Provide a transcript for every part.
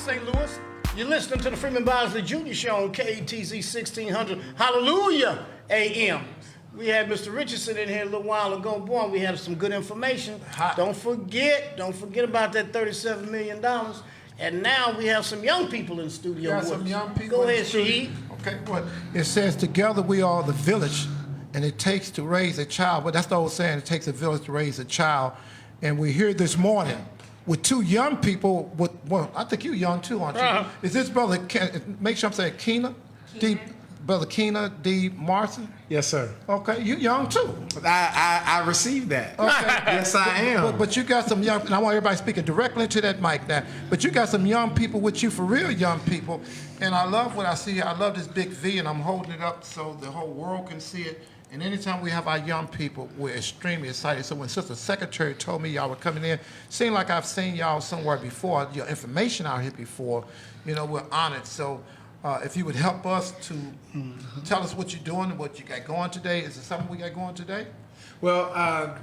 St. Louis. You're listening to the Freeman Bosley Jr. show on KTZ 1600 Hallelujah AM. We had Mr. Richardson in here a little while ago. Boy, we had some good information. Don't forget about that $37 million. And now we have some young people in the studio. Got some young people. Go ahead, Shahid. Okay, what? It says, together we are the village, and it takes to raise a child. But that's the old saying, it takes a village to raise a child. And we're here this morning with two young people. Well, I think you're young too, aren't you? Is this brother, make sure I'm saying Keena? Brother Keena D. Marson? Yes, sir. Okay, you young too. I received that. Okay. Yes, I am. But you got some young, and I want everybody speaking directly into that mic now, but you got some young people with you, for real young people, and I love what I see here. I love this big V, and I'm holding it up so the whole world can see it. And anytime we have our young people, we're extremely excited. So when Sister Secretary told me y'all were coming in, seemed like I've seen y'all somewhere before, your information out here before, you know, we're honored. So if you would help us to tell us what you're doing and what you got going today. Is there something we got going today? Well,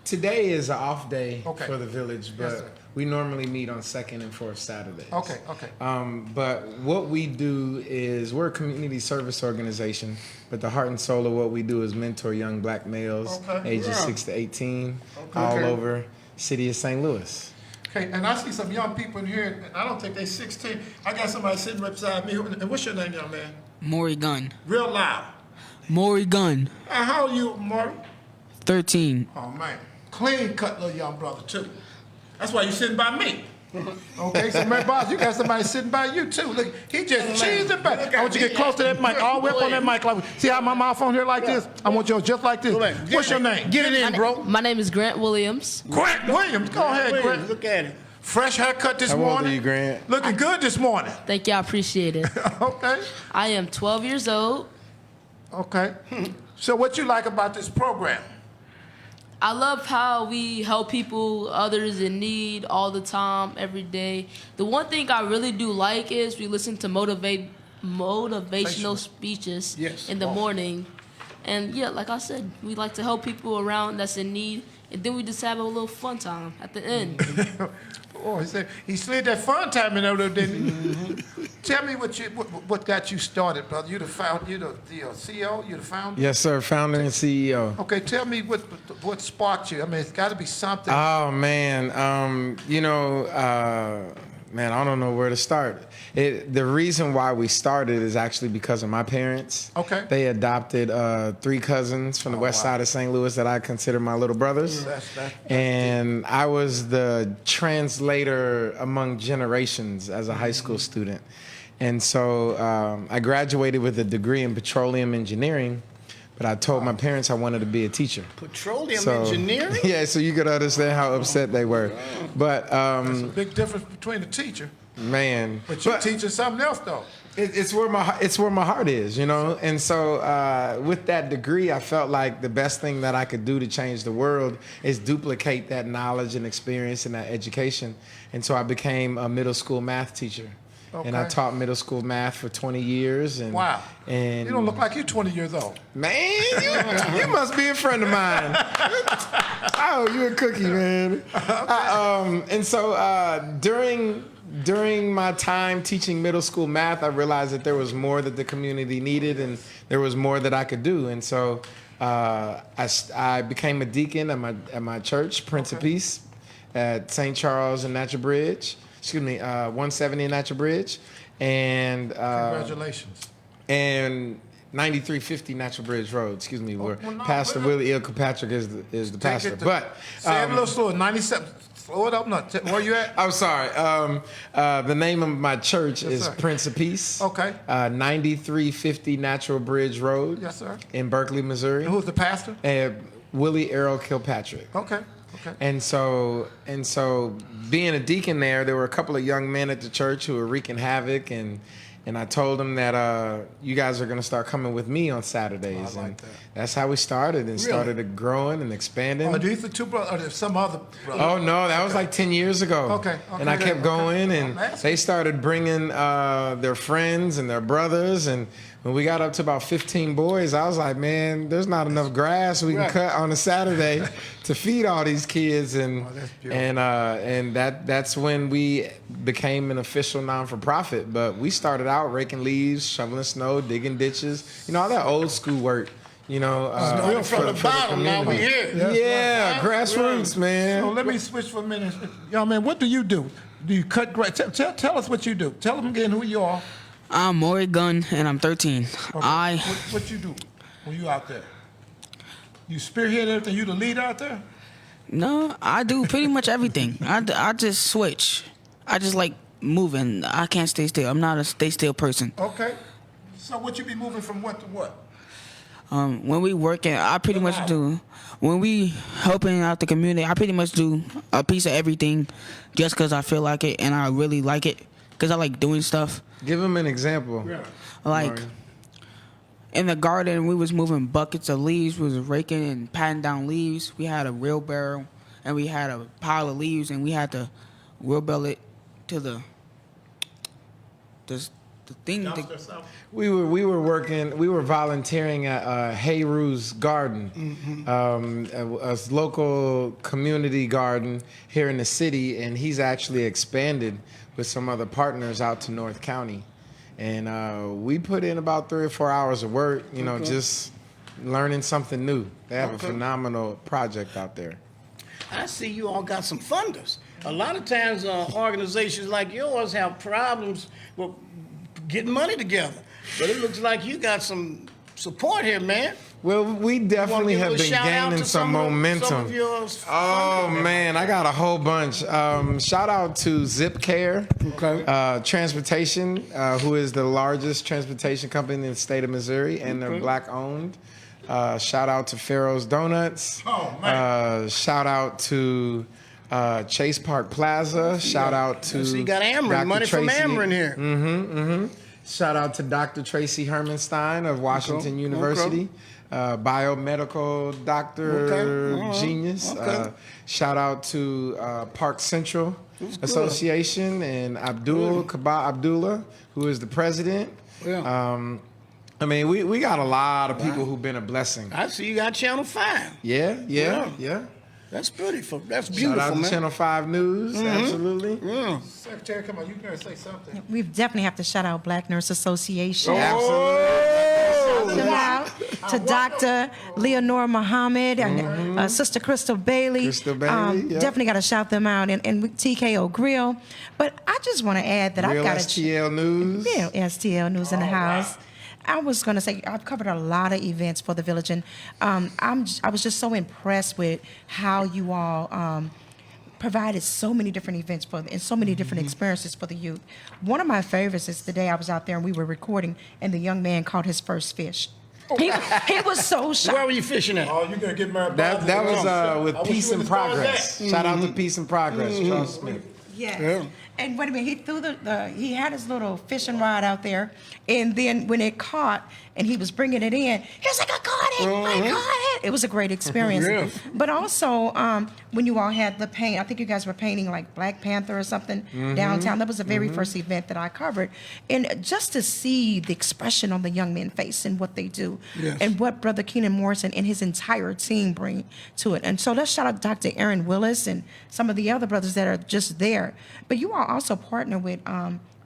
today is an off day for the village, but yes, we normally meet on second and fourth Saturdays. Okay. But what we do is, we're a community service organization, but the heart and soul of what we do is mentor young black males ages 6 to 18 all over city of St. Louis. Okay, and I see some young people in here, and I don't think they're 16. I got somebody sitting right beside me. And what's your name, young man? Maury Gunn. Real loud. Maury Gunn. How old are you, Maury? 13. Oh, man. Clean cut little young brother, too. That's why you're sitting by me. Okay, so my boss, you got somebody sitting by you, too. Look, he just cheesed it back. I want you to get close to that mic, all the way up on that mic. Like, see how my mouth on here like this? I want yours just like this. What's your name? Get it in, bro. My name is Grant Williams. Grant Williams. Go ahead, Grant. Look at it. Fresh haircut this morning. How old are you, Grant? Looking good this morning. Thank you, I appreciate it. Okay. I am 12 years old. Okay. So what you like about this program? I love how we help people, others in need, all the time, every day. The one thing I really do like is we listen to motivational speeches in the morning. And yeah, like I said, we like to help people around that's in need. And then we just have a little fun time at the end. Oh, he slid that fun time in there, didn't he? Tell me what got you started, brother. You the CEO, you the founder? Yes, sir, founder and CEO. Okay, tell me what sparked you. I mean, it's got to be something. Oh, man. Man, I don't know where to start. The reason why we started is actually because of my parents. Okay. They adopted 3 cousins from the west side of St. Louis that I consider my little brothers. And I was the translator among generations as a high school student. And so I graduated with a degree in petroleum engineering, but I told my parents I wanted to be a teacher. Petroleum engineering? Yeah, so you could understand how upset they were. But there's a big difference between the teacher. Man. But you're teaching something else, though. It's where my heart is, you know? And so with that degree, I felt like the best thing that I could do to change the world is duplicate that knowledge and experience and that education. And so I became a middle school math teacher. Okay. And I taught middle school math for 20 years. And, wow. And you don't look like you're 20 years old. Man, you must be a friend of mine. Oh, you a cookie, man. Okay. And so during my time teaching middle school math, I realized that there was more that the community needed and there was more that I could do. And so I became a deacon at my church, Prince of Peace, at St. Charles and Natural Bridge. 170 in Natural Bridge, and congratulations. And 9350 Natural Bridge Road. Where Pastor Willie L. Kilpatrick is the pastor. But say it a little slower. 97. Slow it up. No, where you at? I'm sorry. The name of my church is Prince of Peace. Okay. 9350 Natural Bridge Road. Yes, sir. In Berkeley, Missouri. And who's the pastor? Willie Errol Kilpatrick. Okay. And so being a deacon there were a couple of young men at the church who were wreaking havoc, and I told them that you guys are going to start coming with me on Saturdays. I like that. That's how we started, and started growing and expanding. Oh, these are 2 brothers, or there's some other brothers? Oh, no, that was like 10 years ago. Okay. And I kept going, and they started bringing their friends and their brothers, and when we got up to about 15 boys, I was like, man, there's not enough grass we can cut on a Saturday to feed all these kids, and that's when we became an official non-for-profit. But we started out raking leaves, shoveling snow, digging ditches, all that old school work. From the bottom, now we here. Yeah, grassroots, man. So let me switch for a minute. Young man, what do you do? Do you cut grass? Tell us what you do. Tell them again who you are. I'm Maury Gunn, and I'm 13. Okay. What you do when you out there? You spearhead everything? You the lead out there? No, I do pretty much everything. I just switch. I just like moving. I can't stay still. I'm not a stay still person. Okay. So what you be moving from what to what? When we working, I pretty much do. When we helping out the community, I pretty much do a piece of everything, just because I feel like it and I really like it, because I like doing stuff. Give them an example. Yeah. Like Maury. in the garden, we was moving buckets of leaves. We was raking and patting down leaves. We had a wheelbarrow and we had a pile of leaves, and we had to wheelbarrow it to the thing. We were volunteering at Hayru's Garden, a local community garden here in the city, and he's actually expanded with some other partners out to North County. And we put in about 3 or 4 hours of work, just learning something new. They have a phenomenal project out there. I see you all got some funders. A lot of times organizations like yours have problems with getting money together. But it looks like you got some support here, man. Well, we definitely give a have been shout out gaining to some momentum. Some of your Oh man, I got a whole bunch. Shout out to Zip Care Transportation, who is the largest transportation company in the state of Missouri, and they're black owned. Shout out to Pharaoh's Donuts. Oh, man. Shout out to Chase Park Plaza. Shout out to So you got Ameren, Dr. money from Tracy. Ameren here. Shout out to Dr. Tracy Hermanstein of Washington University. Biomedical doctor genius. Shout out to Park Central Association and Abdullah, who is the president. Yeah. I mean, we got a lot of people who've been a blessing. I see you got Channel 5. Yeah. That's beautiful. That's Shout beautiful, out to man. Channel 5 News, absolutely. Yeah. Secretary, come on, you can say something. We definitely have to shout out Black Nurse Association. Absolutely. Shout out to Dr. Leonora Muhammad and Sister Crystal Bailey. Crystal Bailey, yeah. Definitely got to shout them out, and TKO Grill. But I just want to add that Real I've got STL News. Real STL News in the house. I was going to say, I've covered a lot of events for the village, and I was just so impressed with how you all provided so many different events and so many different experiences for the youth. One of my favorites is the day I was out there and we were recording, and the young man caught his first fish. He was so shocked. Where were you fishing at? Oh, you're going to get married. That was with Peace and Progress. Shout out to Peace and Progress, Charles Smith. Yes. Yeah. And wait a minute, he threw he had his little fishing rod out there, and then when it caught and he was bringing it in, he was like, I caught it, I caught it. It was a great experience. Yeah. But also, when you all had the paint, I think you guys were painting like Black Panther or something downtown. That was the very first event that I covered. And just to see the expression on the young men's face and what they do, Yes. and what Brother Keenan Morrison and his entire team bring to it. And so let's shout out Dr. Aaron Willis and some of the other brothers that are just there. But you all also partner with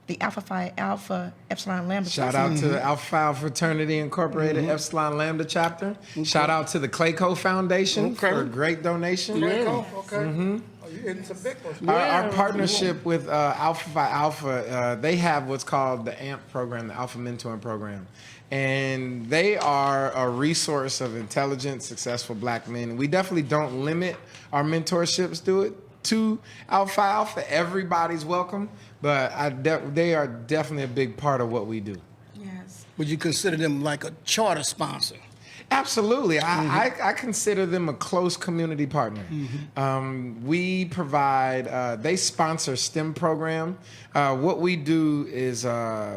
the Alpha Phi Alpha Epsilon Lambda. Shout out to the Alpha Phi Fraternity Incorporated Epsilon Lambda chapter. Shout out to the Clayco Foundation for a great donation. Okay. Oh, you're hitting some big ones. Our partnership with Alpha Phi Alpha, they have what's called the AMP program, the Alpha Mentoring Program. And they are a resource of intelligent, successful black men. We definitely don't limit our mentorships to Alpha Phi Alpha. Everybody's welcome, but they are definitely a big part of what we do. Yes. Would you consider them like a charter sponsor? Absolutely. I consider them a close community partner. We provide, they sponsor STEM program. What we do is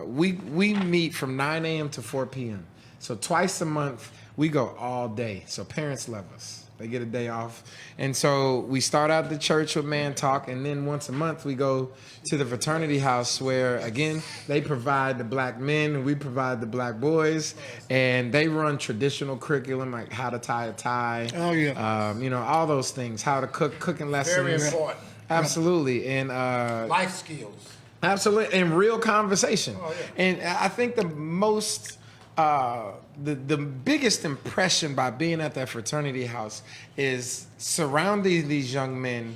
we meet from 9 a.m. to 4 p.m. So twice a month, we go all day. So parents love us. They get a day off. And so we start out the church with Man Talk, and then once a month we go to the fraternity house where, again, they provide the black men and we provide the black boys. And they run traditional curriculum like how to tie a tie. Oh, yeah. You know, all those things, how to cooking lessons. Very important. Absolutely. And Life skills. absolutely, and real conversation. Oh, yeah. And I think the most, the biggest impression by being at that fraternity house is surrounding these young men,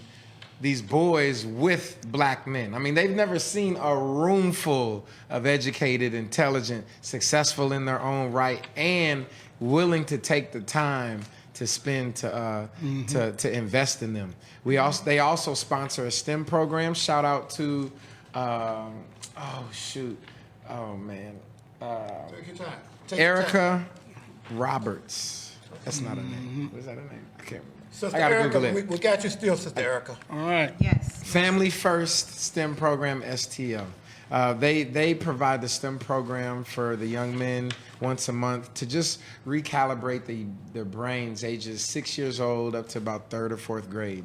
these boys with black men. I mean, they've never seen a room full of educated, intelligent, successful in their own right, and willing to take the time to spend to invest in them. They also sponsor a STEM program. Shout out to Take your time. Take your time. Erica Roberts. That's not a name. What is that a name? I can't remember. Sister I gotta Erica, Google it. we got you still, Sister Erica. All right. Yes. Family First STEM Program, STL. They provide the STEM program for the young men once a month to just recalibrate their brains, ages 6 years old up to about 3rd or 4th grade.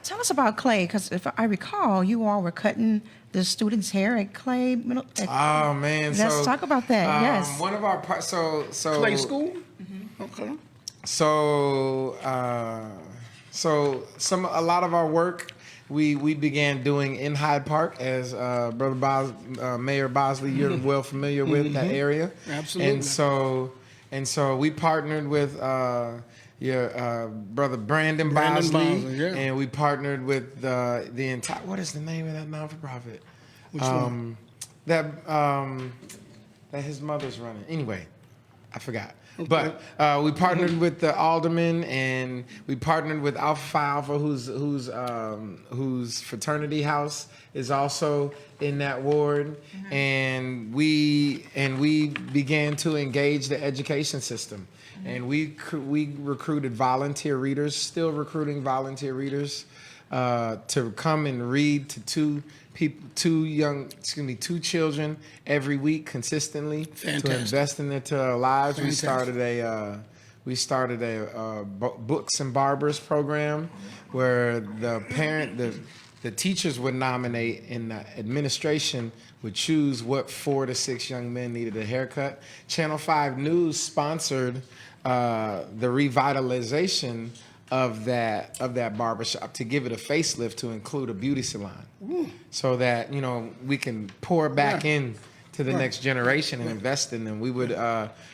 Tell us about Clay, because if I recall, you all were cutting the students' hair at Clay Middle. Oh man! Let's talk about that. Yes. One of our so Play school? Okay. So a lot of our work we began doing in Hyde Park, as Mayor Bosley, you're well familiar with that area. Absolutely. And so we partnered with your brother Brandon Bosley, yeah. and we partnered with the entire. What is the name of that non-for-profit? Which one? That his mother's running. Anyway, I forgot. Okay. But we partnered with the alderman, and we partnered with Alpha Phi Alpha, whose fraternity house is also in that ward, and we began to engage the education system, and we recruited volunteer readers, still recruiting volunteer readers, to come and read to two children every week consistently. Fantastic. To invest in their lives. Fantastic. We started a books and barbers program where the teachers would nominate and the administration would choose what 4 to 6 young men needed a haircut. Channel 5 News sponsored the revitalization of that barbershop to give it a facelift to include a beauty salon. So that, you know, we can pour back in to the next generation and invest in them. We would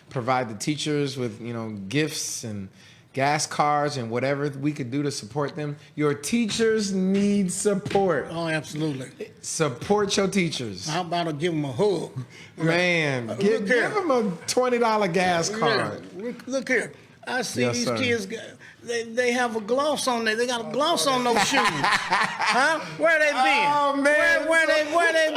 provide the teachers with, you know, gifts and gas cards and whatever we could do to support them. Your teachers need support. Oh, absolutely. Support your teachers. How about I give them a hug? Man, give them a $20 gas card. Yeah. Look here. I see Yes, these sir. kids, they have a gloss on there. They got a gloss on those shoes. Huh? Where they been? Oh, man. Where they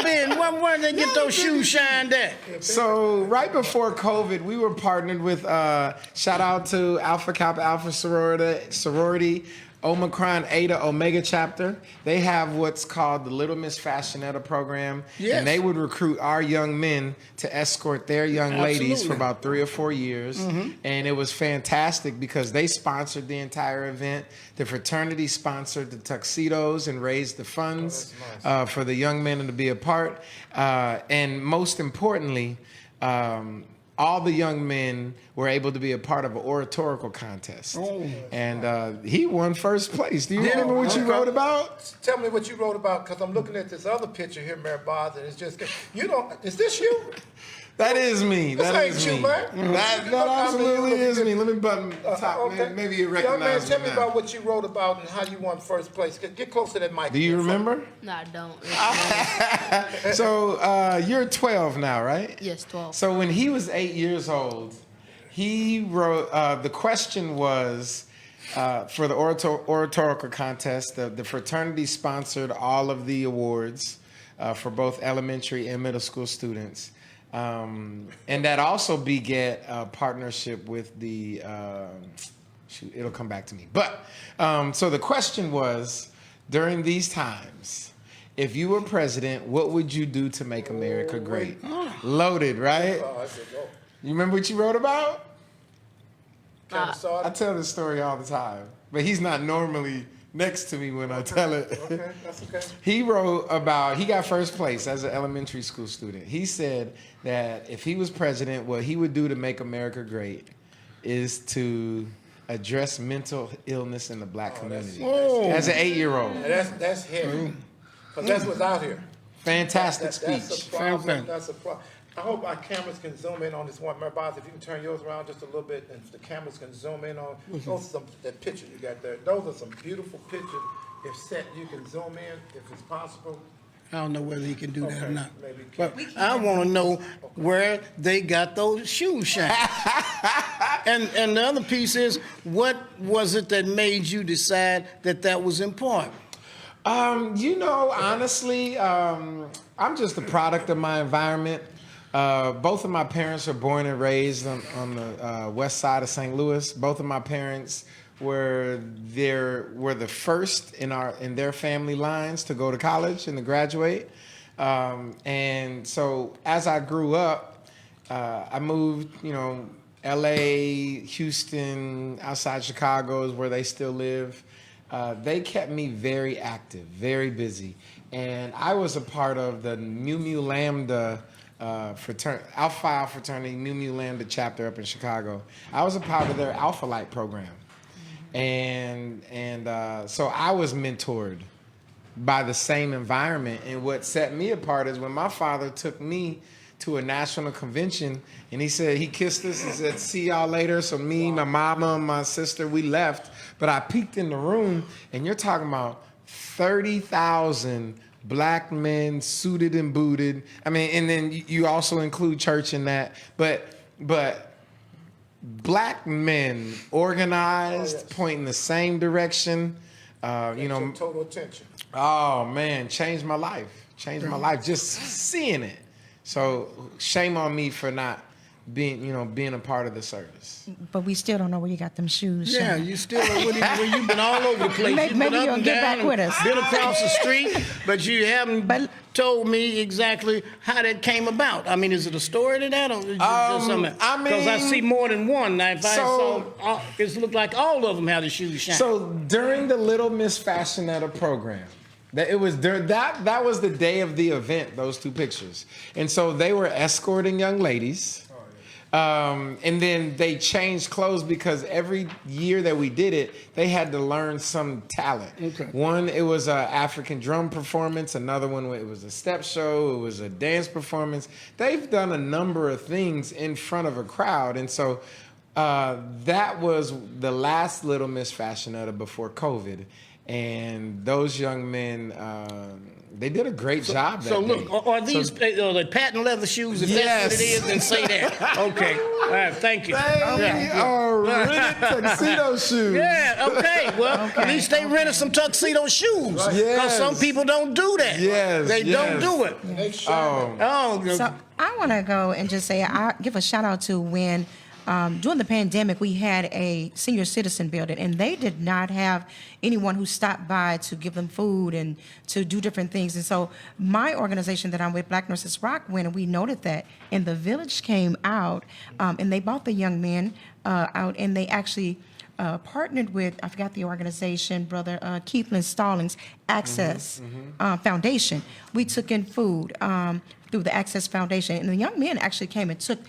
been? Where they get those shoes shined at? So right before COVID, we were partnered with, shout out to Alpha Kappa Alpha Sorority, Omicron Eta Omega chapter. They have what's called the Little Miss Fashionetta program. Yes. And they would recruit our young men to escort their young ladies for Absolutely. about 3 or 4 years. And it was fantastic because they sponsored the entire event. The fraternity sponsored the tuxedos and raised the funds for the young men to be a part. And most importantly, all the young men were able to be a part of an oratorical contest. And he won first place. Do you remember what you wrote about? Tell me what you wrote about, because I'm looking at this other picture here, Mayor Boz, and it's just, is this you? That is me. This That ain't is you, me. man. That You look- absolutely I mean, is me. Let me button top. Okay. Maybe you Young man, recognize tell me me now. about what you wrote about and how you won first place. Get close to that mic. Do you remember? No, I don't. So you're 12 now, right? Yes, 12. So when he was 8 years old, he wrote, the question was, for the oratorical contest, the fraternity sponsored all of the awards for both elementary and middle school students. And that also begat a partnership with the, it'll come back to me. But, so the question was, during these times, if you were president, what would you do to make America great? Loaded, right? Oh, I said, go. You remember what you wrote about? Saw I tell this story all the time, but he's not normally next to me when I tell it. Okay, that's okay. He wrote about, he got first place as an elementary school student. He said that if he was president, what he would do to make America great is to address mental illness in the black community. As an 8-year-old. That's heavy. Because that's what's out here. Fantastic That's speech. a problem. That's a problem. I hope our cameras can zoom in on this one. Remember, Boz, if you can turn yours around just a little bit, and if the cameras can zoom in on that picture you got there. Those are some beautiful pictures. If set, you can zoom in if it's possible. I don't know whether he can do that or not. Maybe But I want to know where they got those shoes shined. and the other piece is, what was it that made you decide that was important? Honestly, I'm just a product of my environment. Both of my parents are born and raised on the west side of St. Louis. Both of my parents were the first in their family lines to go to college and to graduate. And so as I grew up, I moved, L.A., Houston, outside Chicago is where they still live. They kept me very active, very busy. And I was a part of the Mu Lambda Alpha Phi fraternity, Mu Lambda chapter up in Chicago. I was a part of their Alpha Light program. And so I was mentored by the same environment. And what set me apart is when my father took me to a national convention, and he kissed us and said, "See y'all later." So me, my mama, and my sister, we left. But I peeked in the room, and you're talking about 30,000 black men suited and booted. I mean, and then you also include church in that. But black men organized, pointing the same direction. Total attention. Oh man, changed my life. Changed my life just seeing it. So shame on me for not being a part of the service. But we still don't know where you got them shoes. Yeah, you still you've been all over the place. You've Maybe been up you'll and get down back with us. Been across the street, but you haven't told me exactly how that came about. I mean, is it a story to that, or is it just something? Because I see more than one. Now, if I saw, it looked like all of them had the shoes shine. So during the Little Miss Fashionetta program, that was the day of the event. Those two pictures, and so they were escorting young ladies. And then they changed clothes because every year that we did it, they had to learn some talent. Okay. One, it was an African drum performance. Another one, it was a step show. It was a dance performance. They've done a number of things in front of a crowd. And so that was the last Little Miss Fashionetta before COVID. And those young men, they did a great job that So look, day. are these are they patent leather shoes? If that's what it is, then say that. Okay. All right. Thank you. They are rented tuxedo shoes. Yeah, okay. Well, at least they rented some tuxedo shoes. Because Yes. some people don't do that. Yes, They don't yes. do it. So I want to go and just say, I give a shout out to when during the pandemic, we had a senior citizen building, and they did not have anyone who stopped by to give them food and to do different things. And so my organization that I'm with, Black Nurses Rock, went and we noted that, and the village came out, and they bought the young men out, and they actually partnered with, I forgot the organization, Brother Keithland Stallings, Access Foundation. We took in food through the Access Foundation, and the young men actually came and took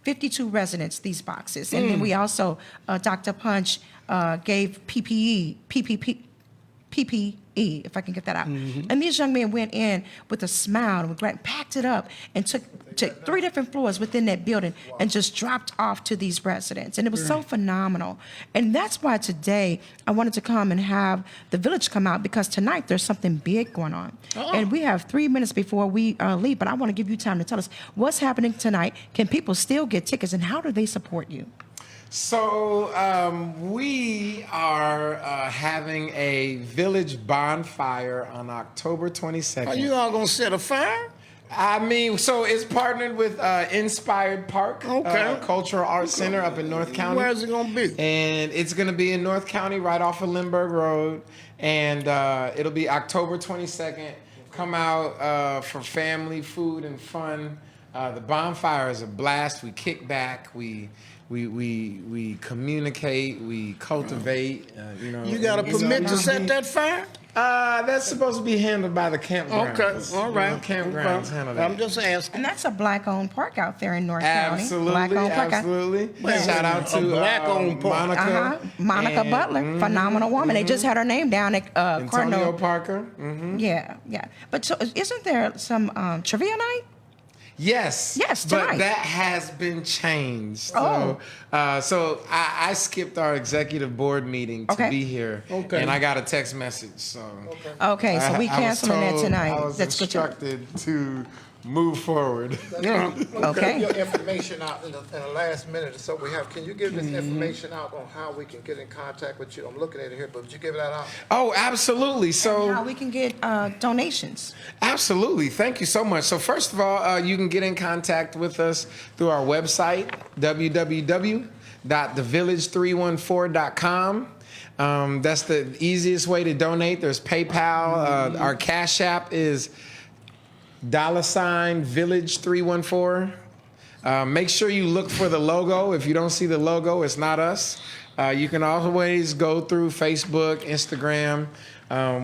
52 residents these boxes. And then we also, Dr. Punch gave PPE, if I can get that out. And these young men went in with a smile and packed it up and took 3 different floors within that building and just dropped off to these residents. And it was so phenomenal. And that's why today I wanted to come and have the village come out, because tonight there's something big going on. And we have 3 minutes before we leave, but I want to give you time to tell us what's happening tonight. Can people still get tickets, and how do they support you? So we are having a village bonfire on October 22nd. Are you all going to set a fire? I mean, so it's partnered with Inspired Park, Cultural Arts Center up in North County. Where's it going to be? And it's going to be in North County, right off of Lindbergh Road. And it'll be October 22nd. Come out for family, food, and fun. The bonfire is a blast. We kick back. We communicate. We cultivate. You got a permit to set that fire? That's supposed to be handled by the campgrounds. Okay, all right. Campgrounds handle that. I'm just asking. And that's a black-owned park out there in North County. Absolutely, Black-owned park. absolutely. Shout out to black-owned park. Monica. Monica and- Butler, phenomenal woman. They just had her name down at Antonio Cardinal. Parker. Yeah. But so, isn't there some trivia night? Yes. Yes, but tonight. that has been changed. Oh. So I skipped our executive board meeting to Okay. be here, Okay. and I got a text message. So Okay, so we I was canceling that told tonight. I was That's good. instructed to move forward. Yeah. Okay. Your information out in the last minute or so we have. Can you give this information out on how we can get in contact with you? I'm looking at it here, but would you give that out? Oh, absolutely. So How we can get donations. absolutely. Thank you so much. So first of all, you can get in contact with us through our website, www.thevillage314.com. That's the easiest way to donate. There's PayPal. Our Cashapp is $Village314. Make sure you look for the logo. If you don't see the logo, it's not us. You can always go through Facebook, Instagram.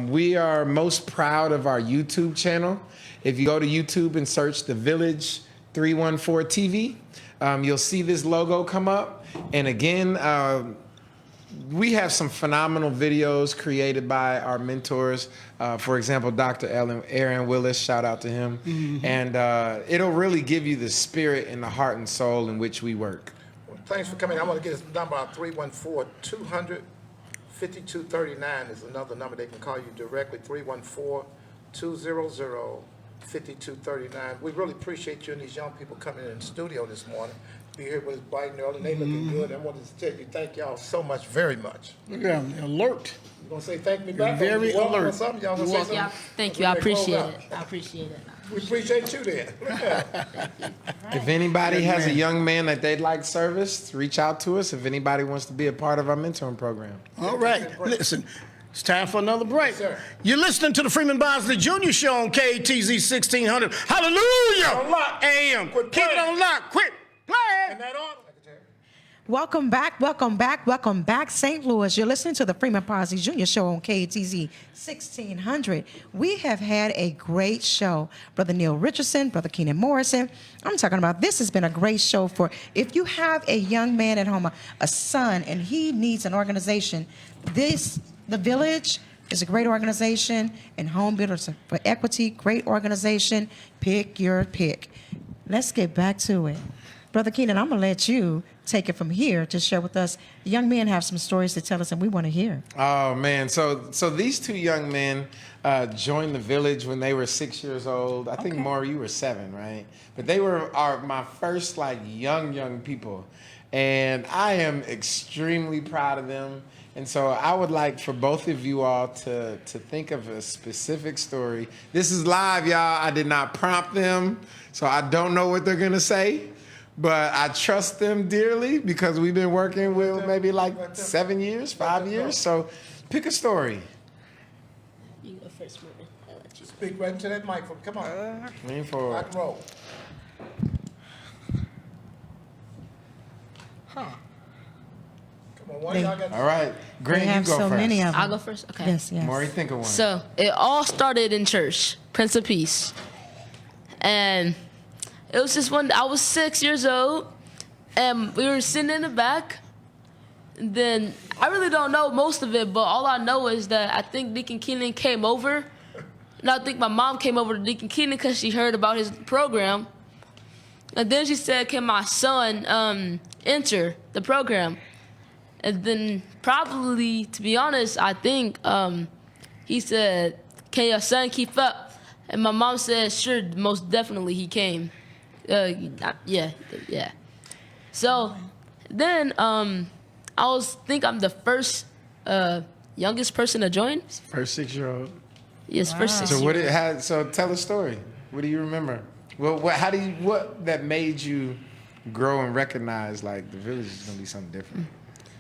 We are most proud of our YouTube channel. If you go to YouTube and search The Village 314 TV, you'll see this logo come up. And again, we have some phenomenal videos created by our mentors. For example, Dr. Aaron Willis, shout out to him. And it'll really give you the spirit and the heart and soul in which we work. Well, thanks for coming. I want to get this number out. 314-200-5239 is another number. They can call you directly. 314-200-5239. We really appreciate you and these young people coming in the studio this morning. Be here with us bright and early. They looking good. I wanted to tell you thank y'all so much, very much. Yeah, alert. You gonna say thank me back? Very Welcome or alert. something? Y'all gonna say something? Yeah, thank you. I appreciate it. I appreciate it. We appreciate you then. If anybody has a young man that they'd like service, reach out to us. If anybody wants to be a part of our mentoring program. All right. Listen, it's time for another break. sir. You're listening to the Freeman Bosley Jr. Show on KTZ 1600. Hallelujah! On lock. AM. Quit Keep it playing. on lock. Quit playing. And that order. Welcome back, St. Louis. You're listening to the Freeman Bosley Jr. Show on KTZ 1600. We have had a great show. Brother Neil Richardson, Brother Keenan Morrison. I'm talking about this has been a great show for if you have a young man at home, a son, and he needs an organization. The Village is a great organization, and Home Builders for Equity, great organization. Pick your pick. Let's get back to it. Brother Keenan, I'm going to let you take it from here to share with us. The young men have some stories to tell us, and we want to hear. Oh man, so these two young men joined the Village when they were 6 years old. I think Okay. Maury, you were 7, right? But they were my first young people, and I am extremely proud of them. And so I would like for both of you all to think of a specific story. This is live, y'all. I did not prompt them, so I don't know what they're gonna say. But I trust them dearly because we've been working with maybe 7 years, 5 years. So pick a story. You go first, Morgan. I'll let you. Speak right into that microphone. Come on. Lean forward. Rock and roll. Come on, one of y'all got All right. They Grant, you have go so first. many of them. I'll go first. Okay. Yes, yes. Maury, think of one. So it all started in church, Prince of Peace, and it was just I was 6 years old, and we were sitting in the back. And then I really don't know most of it, but all I know is that I think Deacon Keenan came over, and I think my mom came over to Deacon Keenan because she heard about his program, and then she said, "Can my son enter the program?" And then probably, to be honest, I think he said, "Can your son keep up?" And my mom said, "Sure, most definitely he came." Yeah. So then I think I'm the first youngest person to join. First 6-year-old. Yes, first 6 So years. So tell a story. What do you remember? What that made you grow and recognize the Village is gonna be something different?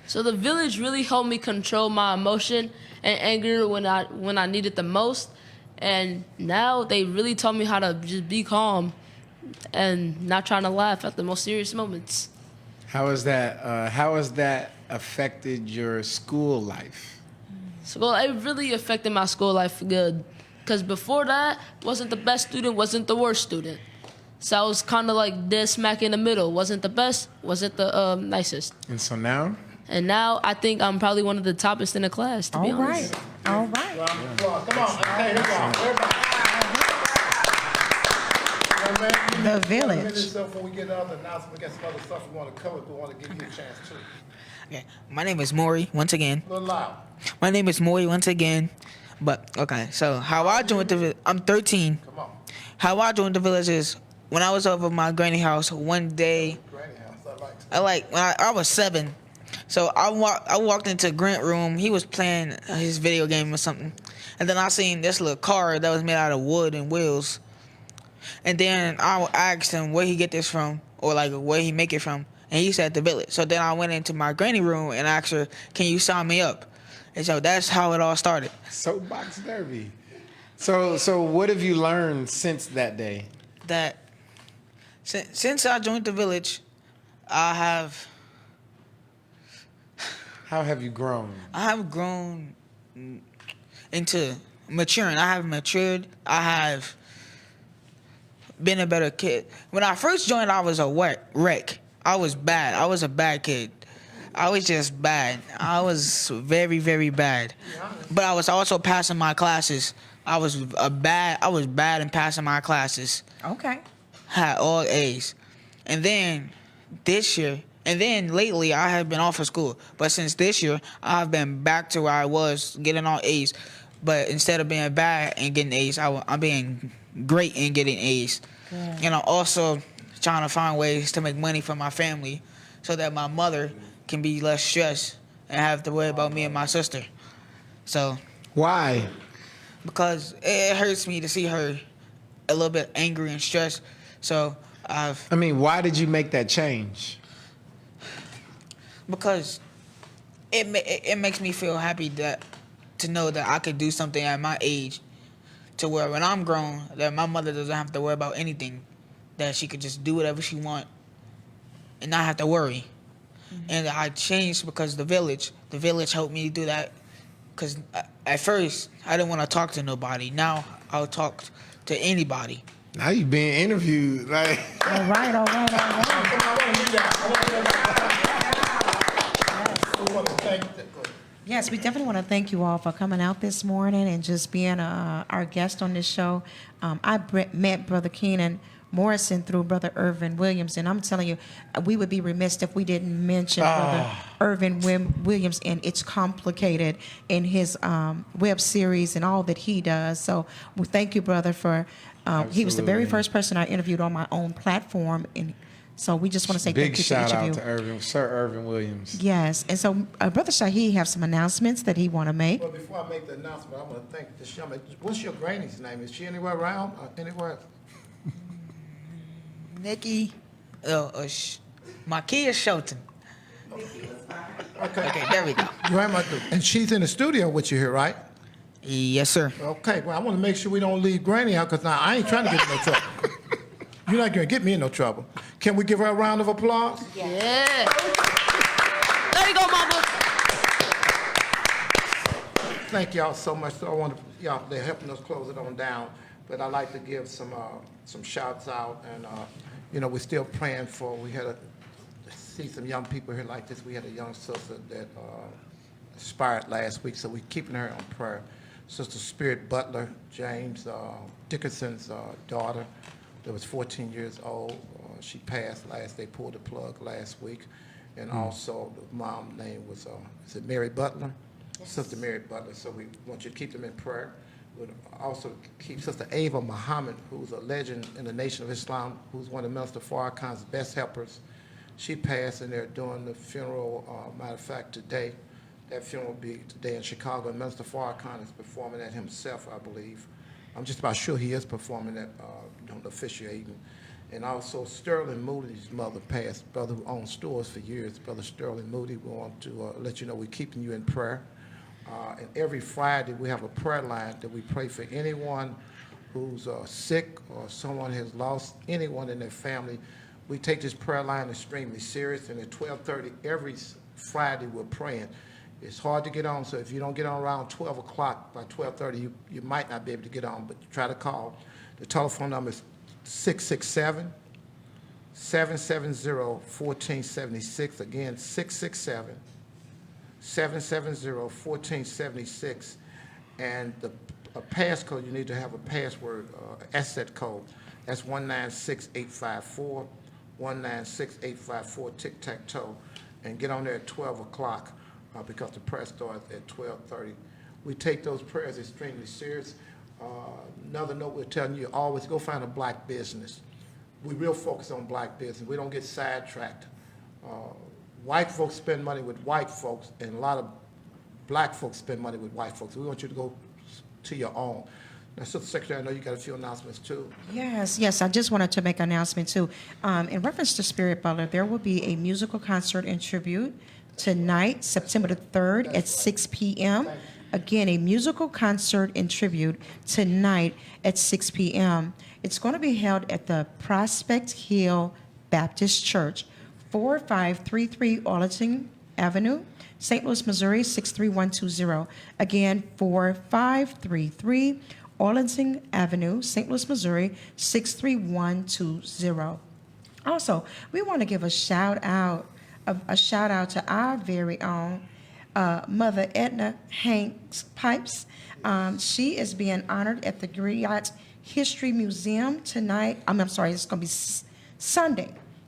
So the Village really helped me control my emotion and anger when I needed the most. And now they really taught me how to just be calm and not trying to laugh at the most serious moments. How has that affected your school life? So it really affected my school life good. Because before that, wasn't the best student, wasn't the worst student. So I was kind of like dead smack in the middle. Wasn't the best, wasn't the nicest. And so now? And now I think I'm probably one of the toppest in the class, to be All honest. right. All right. Round of applause. Come on. Hey, everybody. The village. So before we get to other announcements, we got some other stuff we want to cover. We want to give you a chance too. Okay. My name is Maury once again. A little loud. My name is Maury once again. But okay, so how I joined the village, I'm 13. Come on. How I joined the village is when I was over at my granny house one day. Granny house. I like. When I was 7. So I walked into Grant room. He was playing his video game or something, and then I seen this little car that was made out of wood and wheels. And then I asked him where he get this from, or like where he make it from, and he said the village. So then I went into my granny room and asked her, "Can you sign me up?" And so that's how it all started. Soapbox Derby. So what have you learned since that day? That since I joined the village, How have you grown? I have grown into maturing. I have matured. I have been a better kid. When I first joined, I was a wreck. I was bad. I was a bad kid. I was just bad. I was very, very bad. But I was also passing my classes. I was bad in passing my classes. Okay. Had all A's. And then lately I have been off of school. But since this year, I've been back to where I was, getting all A's. But instead of being bad and getting A's, I'm being great and getting A's. Good. And I'm also trying to find ways to make money for my family so that my mother can be less stressed and have to worry about me and my sister. So. Why? Because it hurts me to see her a little bit angry and stressed. So why did you make that change? Because it makes me feel happy to know that I could do something at my age to where when I'm grown, that my mother doesn't have to worry about anything, that she could just do whatever she wants and not have to worry. Mm-hmm. And I changed because the village helped me do that. Because at first, I didn't want to talk to nobody. Now, I'll talk to anybody. Now you being interviewed. Like. All right. Yes, we definitely want to thank you all for coming out this morning and just being our guest on this show. I met Brother Keenan Morrison through Brother Irvin Williams, and I'm telling you, we would be remiss if we didn't mention Brother Irvin Williams and It's Complicated in his web series and all that he does. So we thank you, brother, for he was the very first person I interviewed on my own platform, and so we just want to say thank you to each of you. Big shout out to Sir Irvin Williams. Yes, and so Brother Shahid have some announcements that he want to make. Well, before I make the announcement, I want to thank this young man. What's your granny's name? Is she anywhere around? Anywhere? Nikki, my kid is Shelton. Okay, there we go. And she's in the studio with you here, right? Yes, sir. Okay, well, I want to make sure we don't leave Granny out because now I ain't trying to get in no trouble. You're not going to get me in no trouble. Can we give her a round of applause? Yeah. There you go, mama. Thank y'all so much. So I want to, they're helping us close it on down, but I'd like to give some shouts out, and we're still praying for. We had to see some young people here like this. We had a young sister that expired last week, so we're keeping her on prayer. Sister Spirit Butler, James Dickinson's daughter, that was 14 years old. She passed last. They pulled the plug last week, and also the mom's name was is it Mary Butler? Yes. Sister Mary Butler. So we want you to keep them in prayer. We'll also keep Sister Ava Muhammad, who's a legend in the Nation of Islam, who's one of Minister Farrakhan's best helpers. She passed, and they're doing the funeral. Matter of fact, today, that funeral will be today in Chicago, and Minister Farrakhan is performing that himself, I believe. I'm just about sure he is performing that, officiating. And also Sterling Moody's mother passed, brother who owned stores for years, Brother Sterling Moody. We want to let you know we're keeping you in prayer. And every Friday we have a prayer line that we pray for anyone who's sick or someone has lost anyone in their family, we take this prayer line extremely serious, and at 12:30 every Friday we're praying. It's hard to get on, so if you don't get on around 12 o'clock, by 12:30 you might not be able to get on, but try to call. The telephone number is 667-770-1476. Again, 667-770-1476. And a passcode, you need to have a password, asset code. That's 196854, 196854, tic-tac-toe. And get on there at 12 o'clock because the prayer starts at 12:30. We take those prayers extremely serious. Another note we're telling you, always go find a black business. We real focus on black business. We don't get sidetracked. White folks spend money with white folks, and a lot of black folks spend money with white folks. We want you to go to your own. Now, Sister Secretary, I know you got a few announcements too. Yes. I just wanted to make an announcement too. In reference to Spirit Butler, there will be a musical concert and tribute tonight, September the 3rd at 6 p.m. Again, a musical concert and tribute tonight at 6 p.m. It's going to be held at the Prospect Hill Baptist Church, 4533 Arlington Avenue, St. Louis, Missouri, 63120. Again, 4533 Arlington Avenue, St. Louis, Missouri, 63120. Also, we want to give a shout out to our very own Mother Edna Hanks Pipes. She is being honored at the Griot History Museum tonight. I'm sorry, it's going to be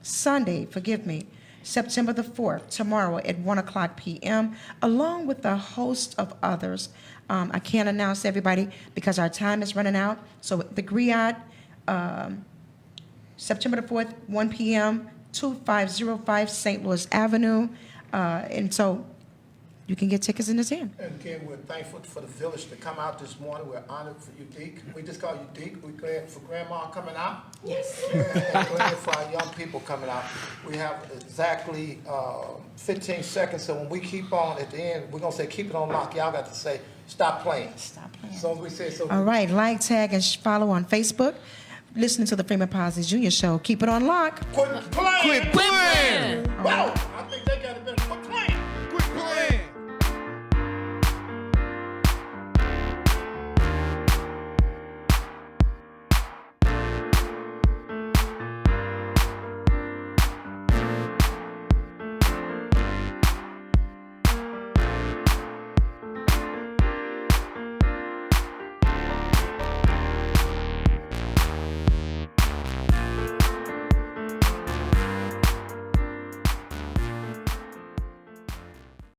Sunday, forgive me, September the 4th, tomorrow at 1 o'clock p.m., along with a host of others. I can't announce everybody because our time is running out. So the Griot, September the 4th, 1 p.m., 2505 St. Louis Avenue. And so you can get tickets in this end. And again, we're thankful for the village to come out this morning. We're honored for you, Deke. We just call you Deke. We're glad for Grandma coming out. Yes. And glad for our young people coming out. We have exactly 15 seconds, so when we keep on at the end, we're going to say keep it on lock. Y'all got to say stop playing. Stop playing. So we say so. All right, like, tag, and follow on Facebook. Listening to the Freeman Bosley Jr. Show. Keep it on lock. Quit playing. Quit playing. Wow.